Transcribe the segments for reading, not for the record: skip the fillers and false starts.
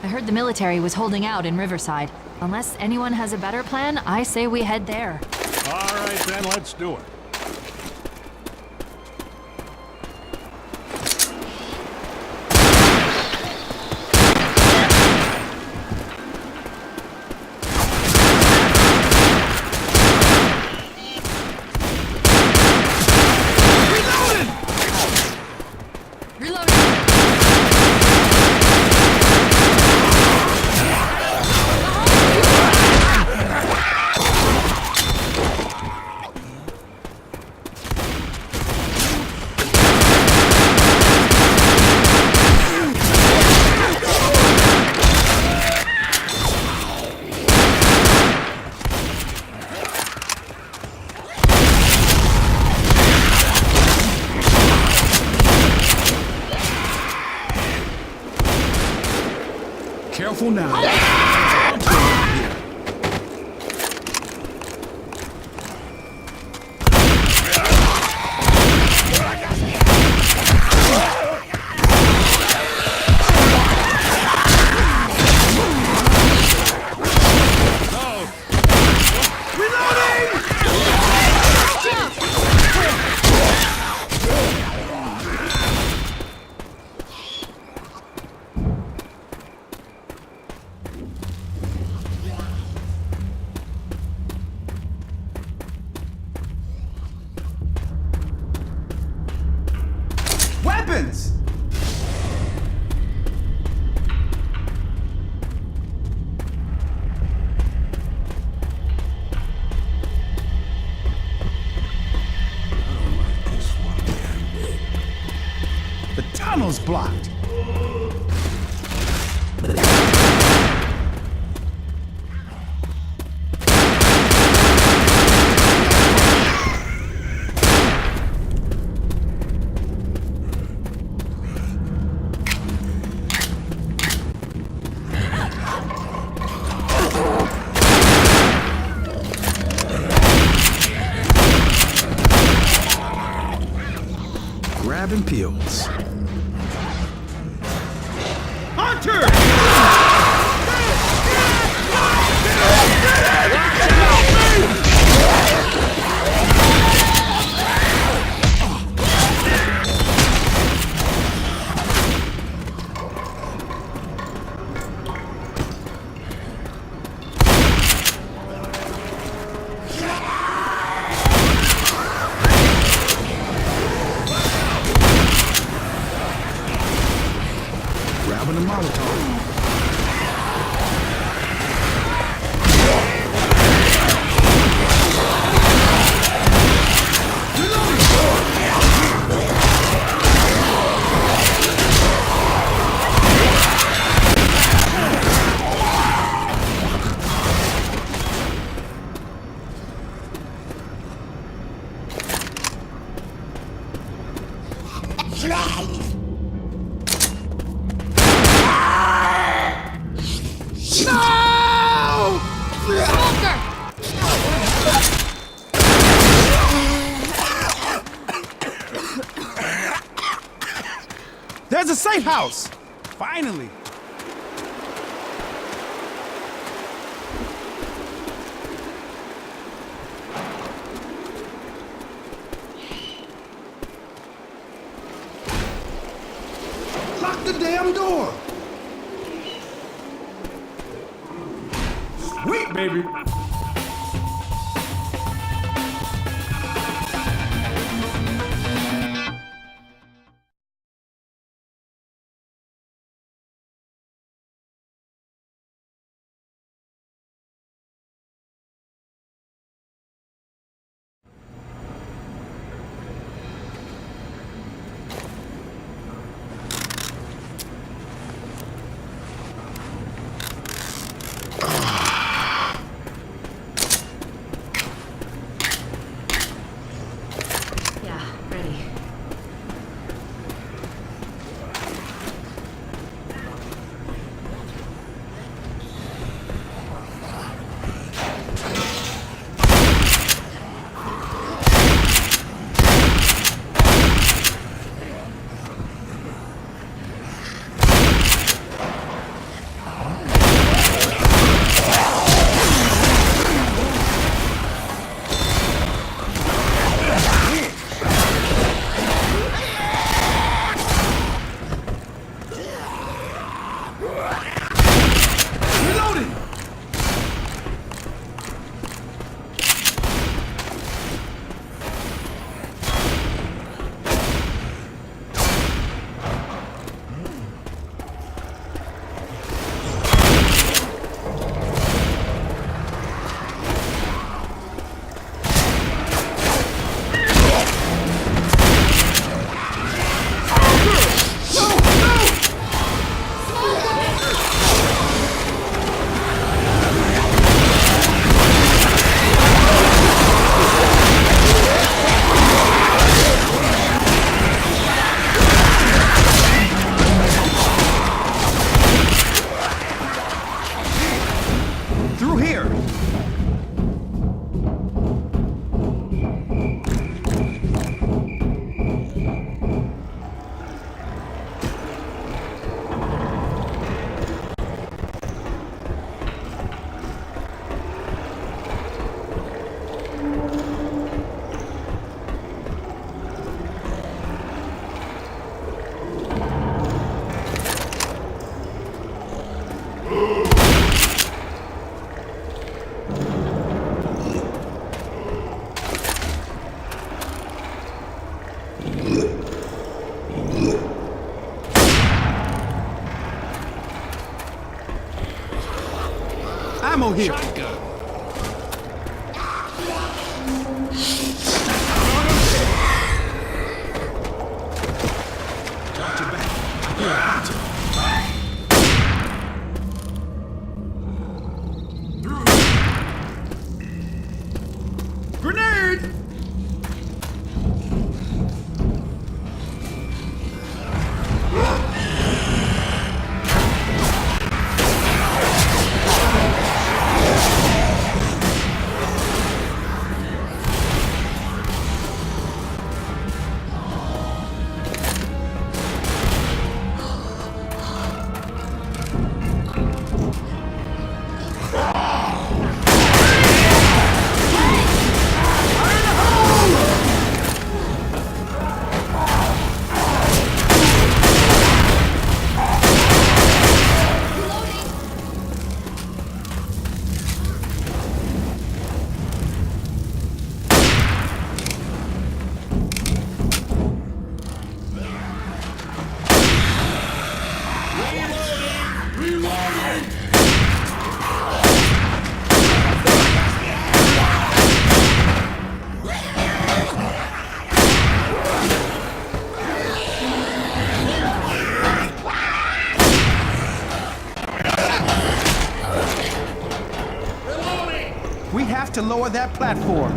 I heard the military was holding out in Riverside. Unless anyone has a better plan, I say we head there. All right, then, let's do it. Careful now. Weapons! The tunnel's blocked. Grabbing peels. Hunter! Grabbing a Molotov. There's a safe house! Finally! Lock the damn door! Sweet, baby! ammo here. Shotgun. Watch your back. I hear a hunter. Grenade! We have to lower that platform.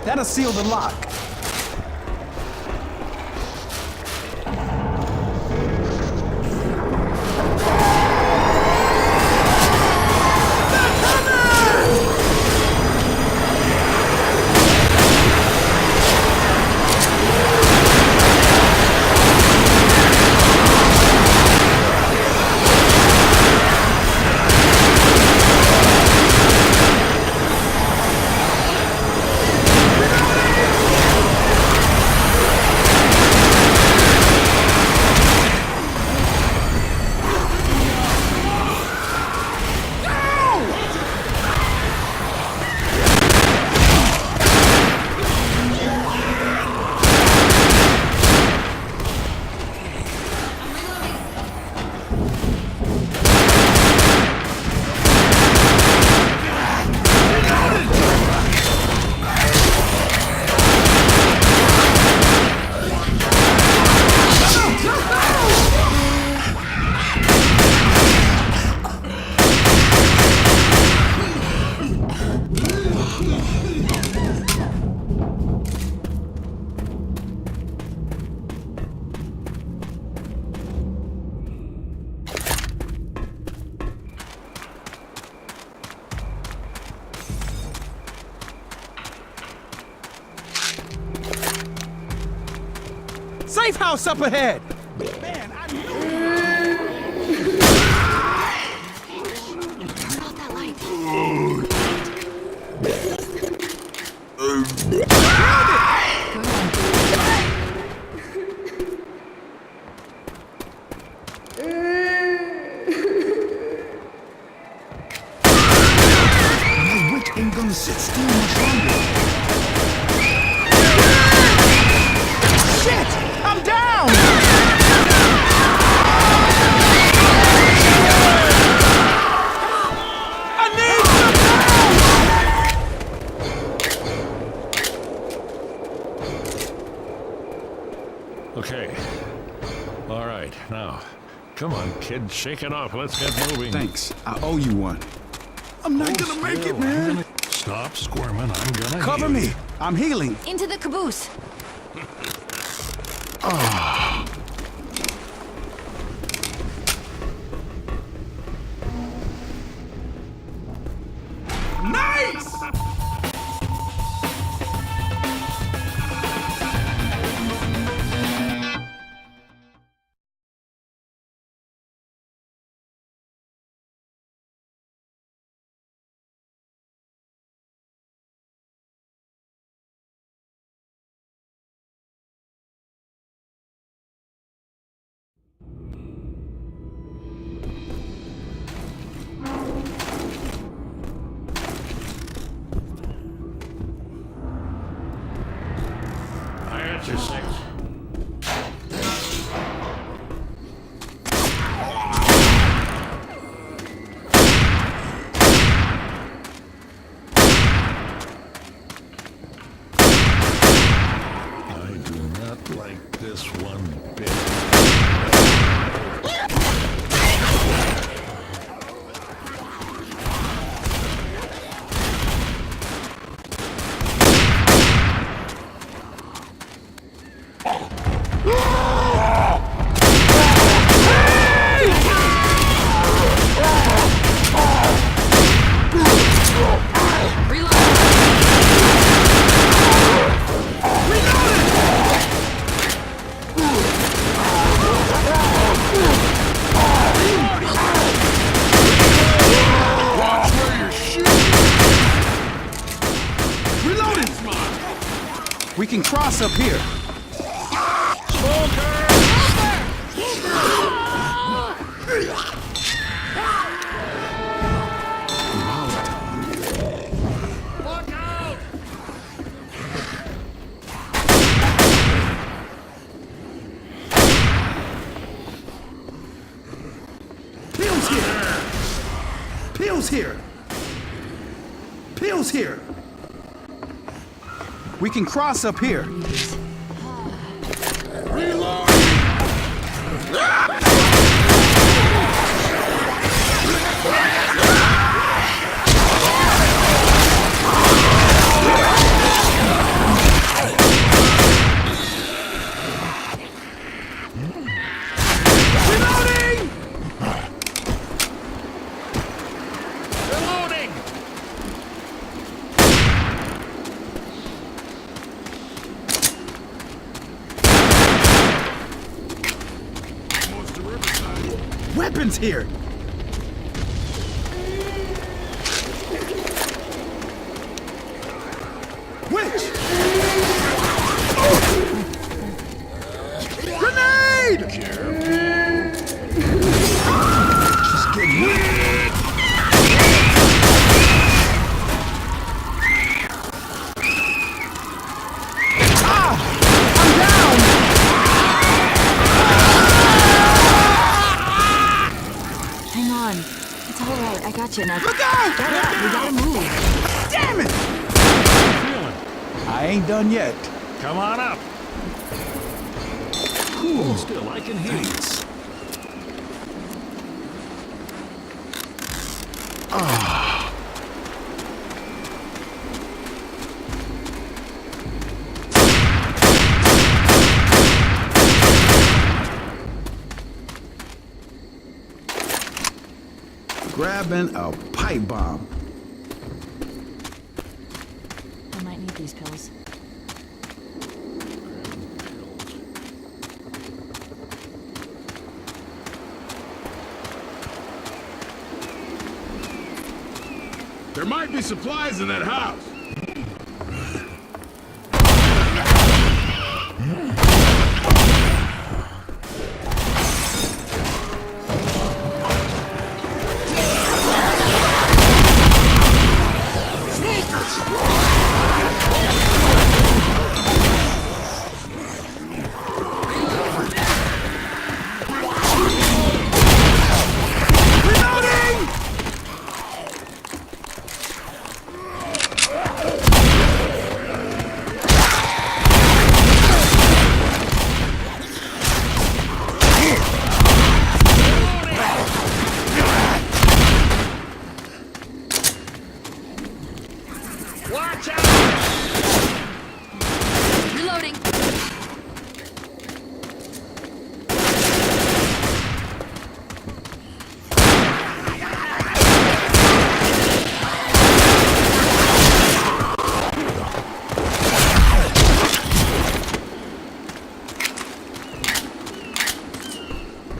That'll seal the lock. Safe house up ahead! Man, I knew Turn off that light. my witch ain't gonna sit still much longer. Shit! I'm down! I need some help! Okay. All right, now, come on, kid, shake it off. Let's get moving. Thanks. I owe you one. I'm not gonna make it, man. Stop squirming. I'm gonna Cover heal me. you. I'm healing. Into the caboose. can cross up here. Peel's here! Peel's here! Peel's here! We can cross up here. Weapons here! Witch! Grenade! Just getting weak. Hang on. It's all right. I got you, Ned. Look out! Get up. We gotta move. Damn it! Feeling? I ain't done yet. Come on up. Cool. Still, I can hear you. Grabbing a pipe bomb. I might need these pills. There might be supplies in that house. Reloading.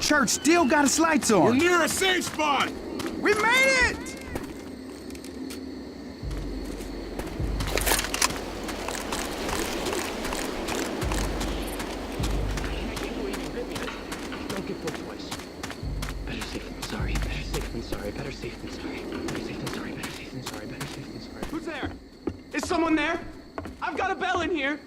Church still got its lights on. We're near a safe spot! We made it! Don't get fooled twice. Better safe than sorry. Better safe than sorry. Better safe than sorry. Better safe than sorry. Better safe than sorry. Better safe than sorry. Who's there? Is someone there? I've got a bell in here.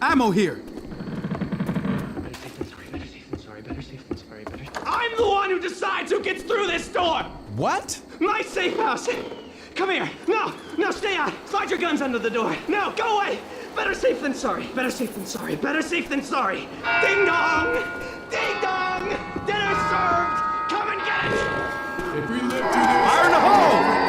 Ammo here. Better safe than sorry. Better safe than sorry. Better safe than sorry. Better. I'm the one who decides who gets through this door. What? My safe house. Come here. No, stay out. Slide your guns under the door. No, go away. Better safe than sorry. Better safe than sorry. Better safe than sorry. Ding dong! Ding dong! Dinner served! Come and get it! If we live through this... Fire in the hole!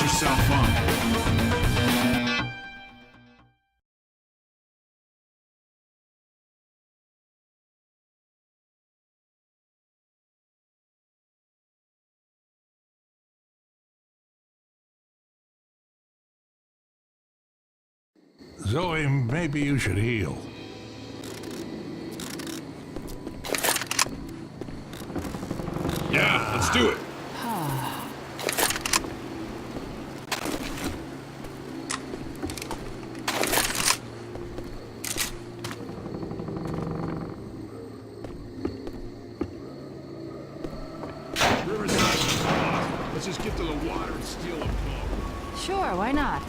Patch yourself up. Zoe, maybe you should heal. Yeah, let's do it. Riverside. Let's just get to the water and steal a boat. Sure, why not?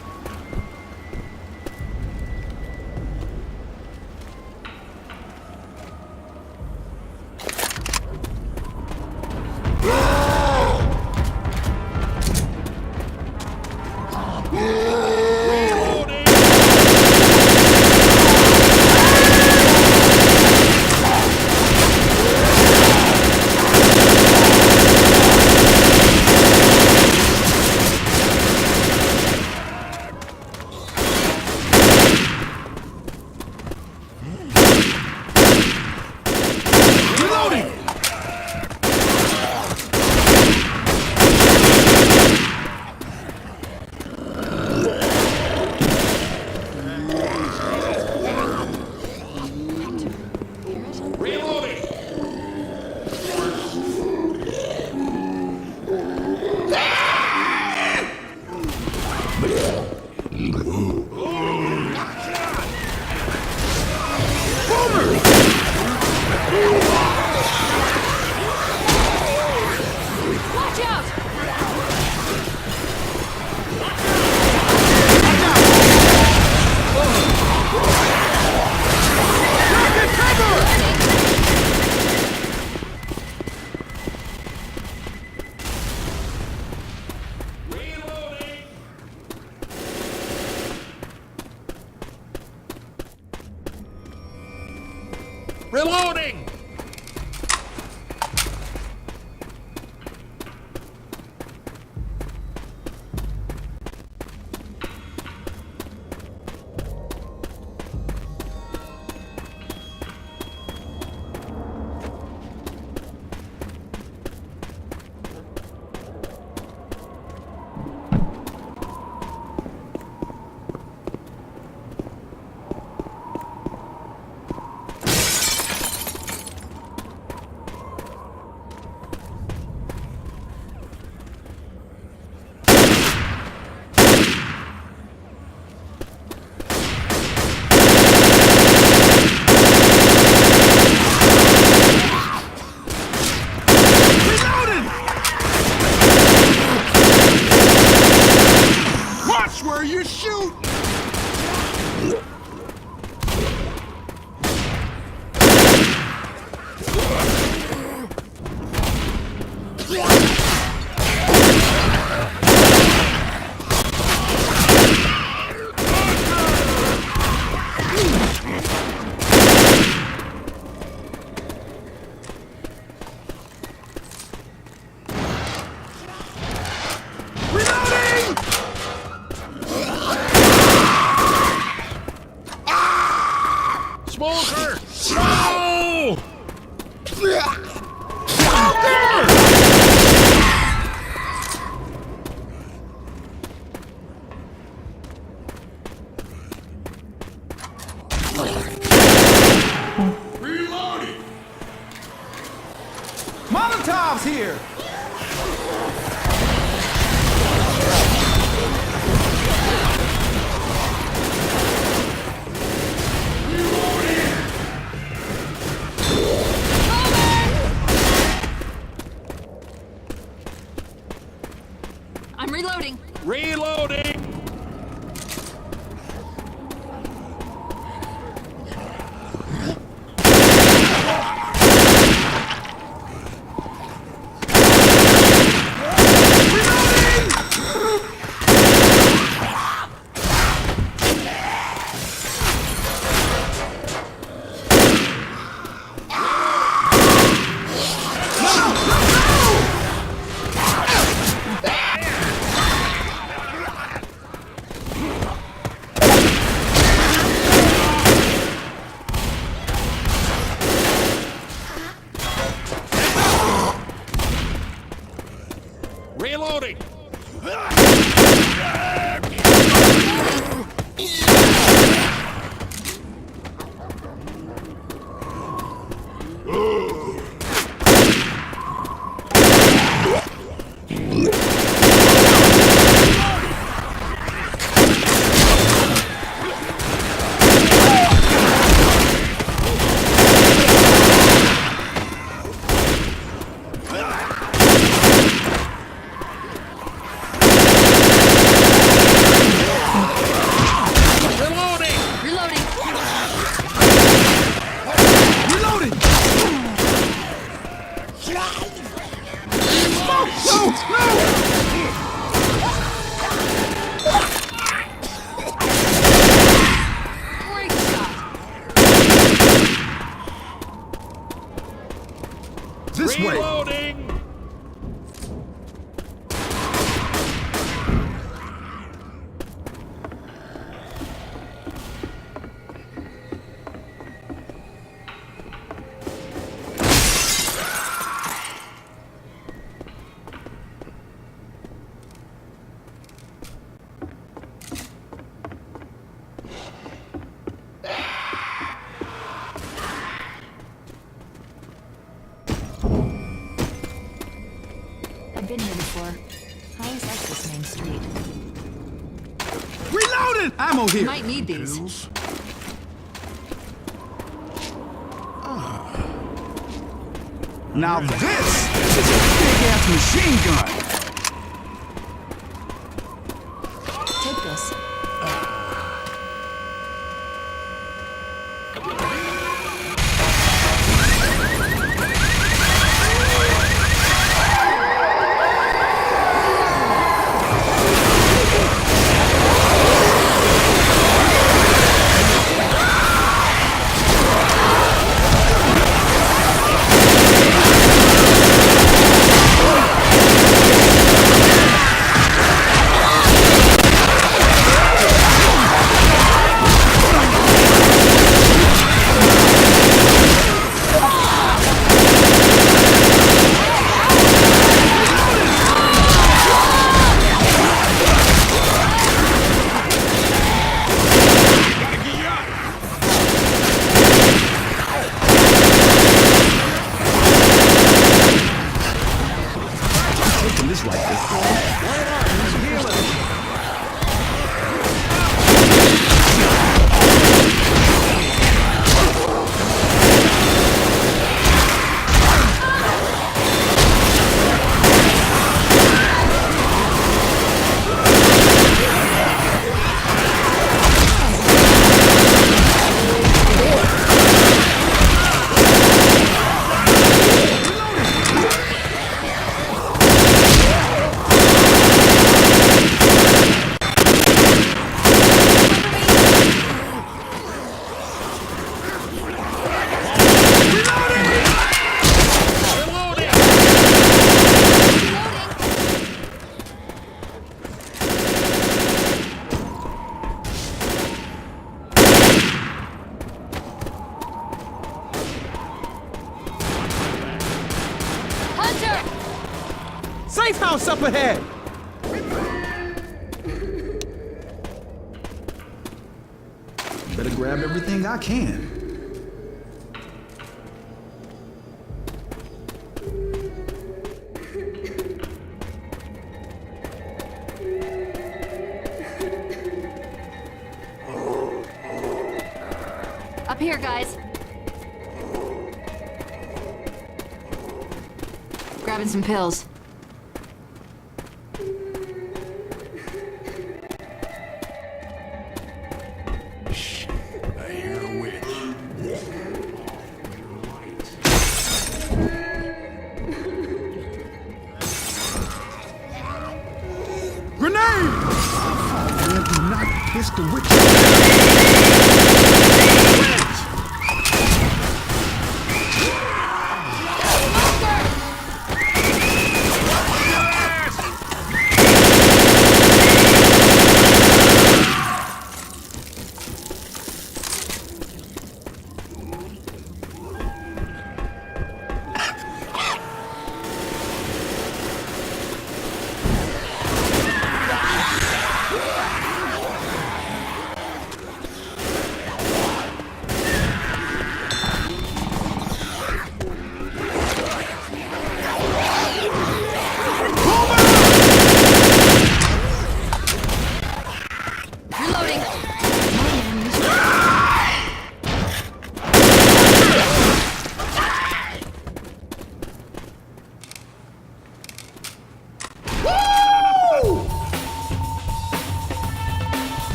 Watch out! Reloading! Watch where you shoot! Reloading! Smoker! No! Reloading! Molotov's here! I'm reloading. Reloading! Reloading! Reloading! Reloading. Reloading! Smoke! No! Great shot. This way! Reloading! I've been here before. I always like this main street. Reloading! Ammo here! Might need these. Pills. Now this is a big-ass machine gun! Take this. Taking this like this. Hunter! Safe house up ahead! Better grab everything I can. Up here, guys. Grabbing some pills. I hear a witch. Grenade! Man, do not piss the witch.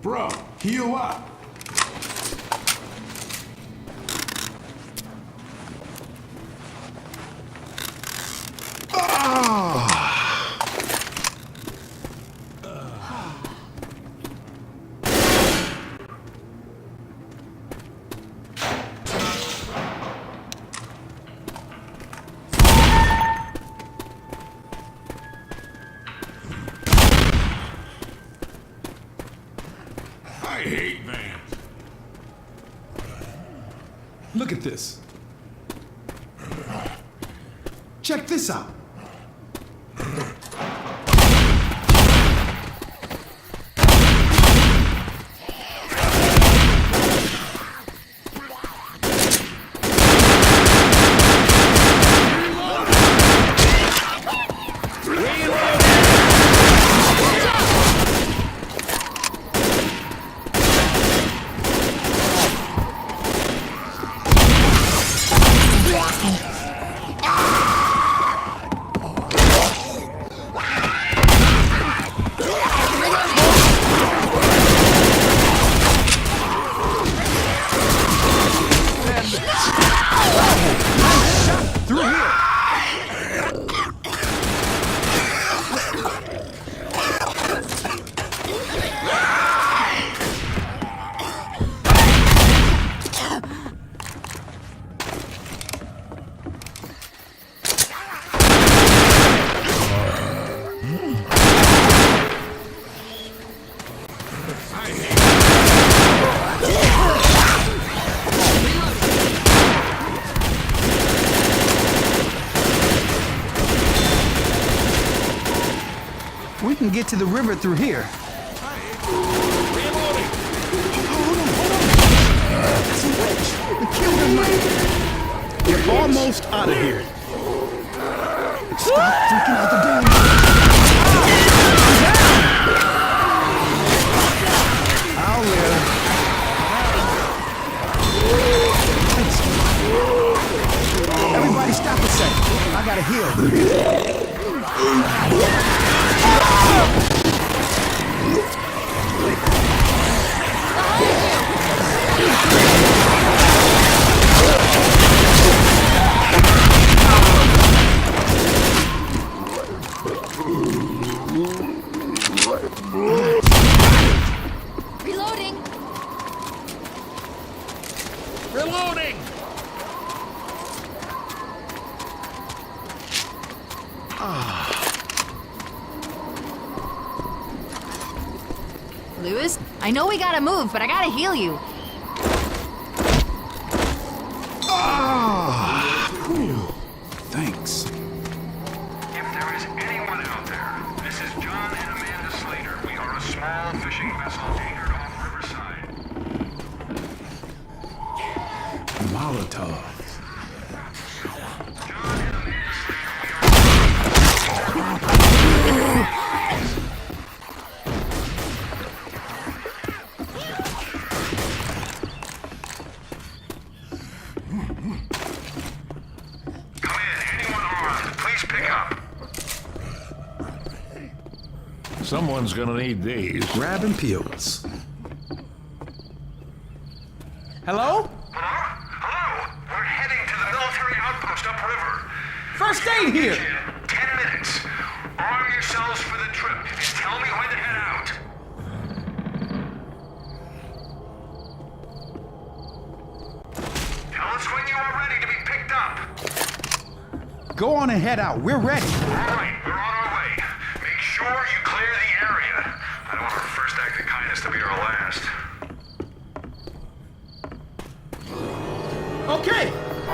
Bro, heal up. I hate vans. Look at this. Check this out. We can get to the river through here. That's a witch. We killed her, Mike. We're almost out of here. Stop freaking out the damn. I'll live. Everybody stop a second. I gotta heal. Reloading! Reloading! Lewis, I know we gotta move, but I gotta heal you. Thanks. If there is anyone out there, this is John and Amanda Slater. We are a small fishing vessel anchored off Riverside. Molotov. John and Amanda Slater, we are... Come in, anyone armed, please pick up. Someone's gonna need these. Grabbing peels. Hello? Hello? Hello? We're heading to the military outpost upriver. First aid here! 10 minutes. Arm yourselves for the trip and tell me when to head out. Tell us when you are ready to be picked up. Go on and head out. We're ready. All right, we're on our way. Make sure you clear the area. I don't want our first act of kindness to be our last. Okay,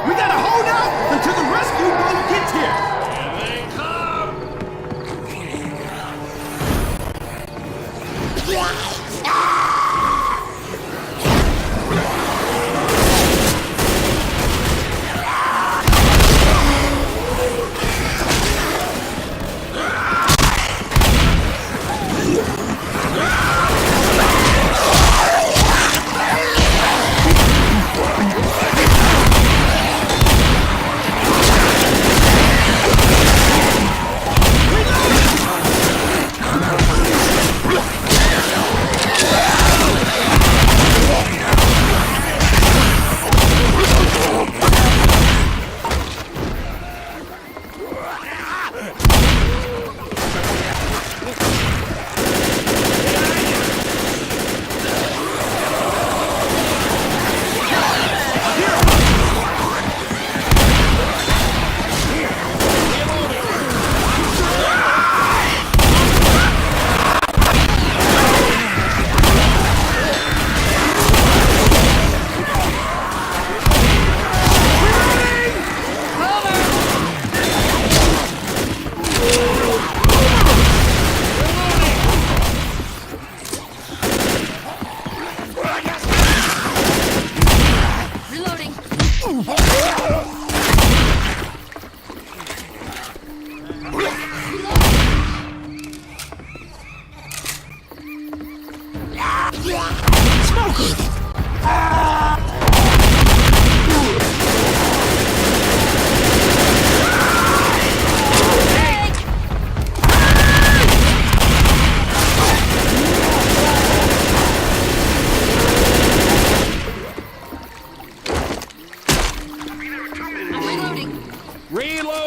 we gotta hold out until the rescue boat gets here. Here they come!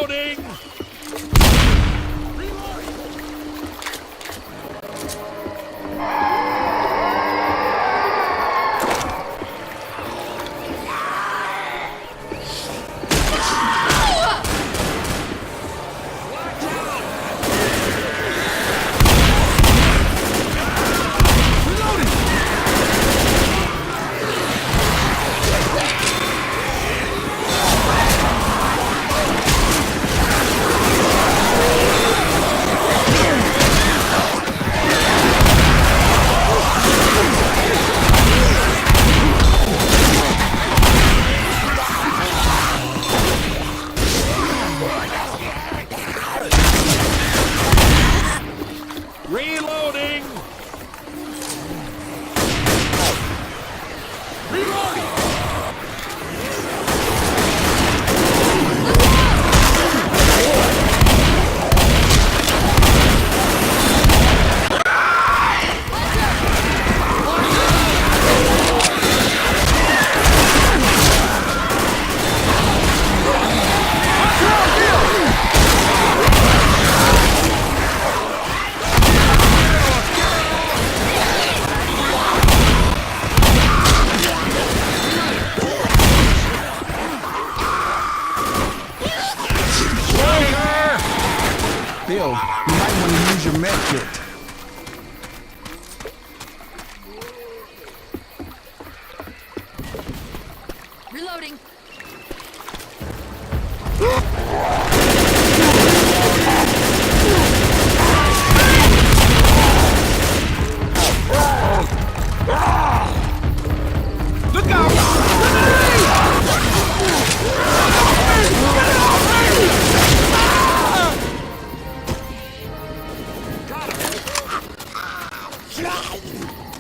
Reloading! Reloading! Bill, you might want to use your med kit. Reloading. Look out!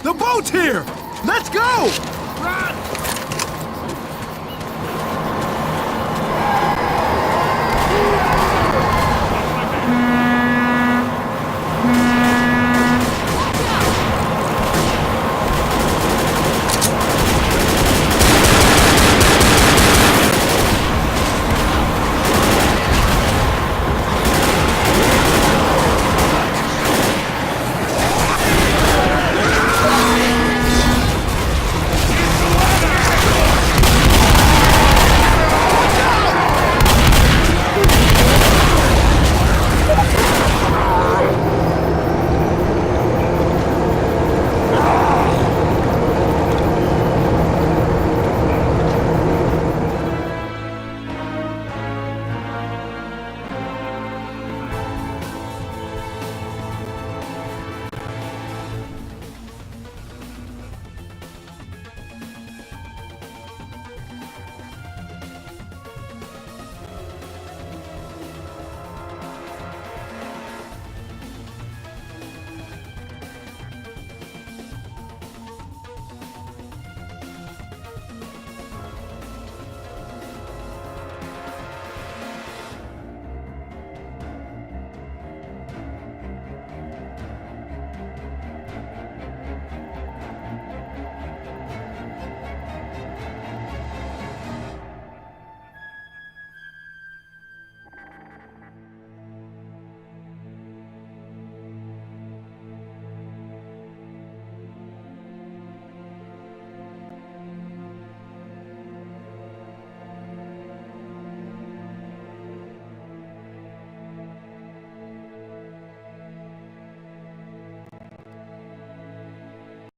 The boat's here! Let's go!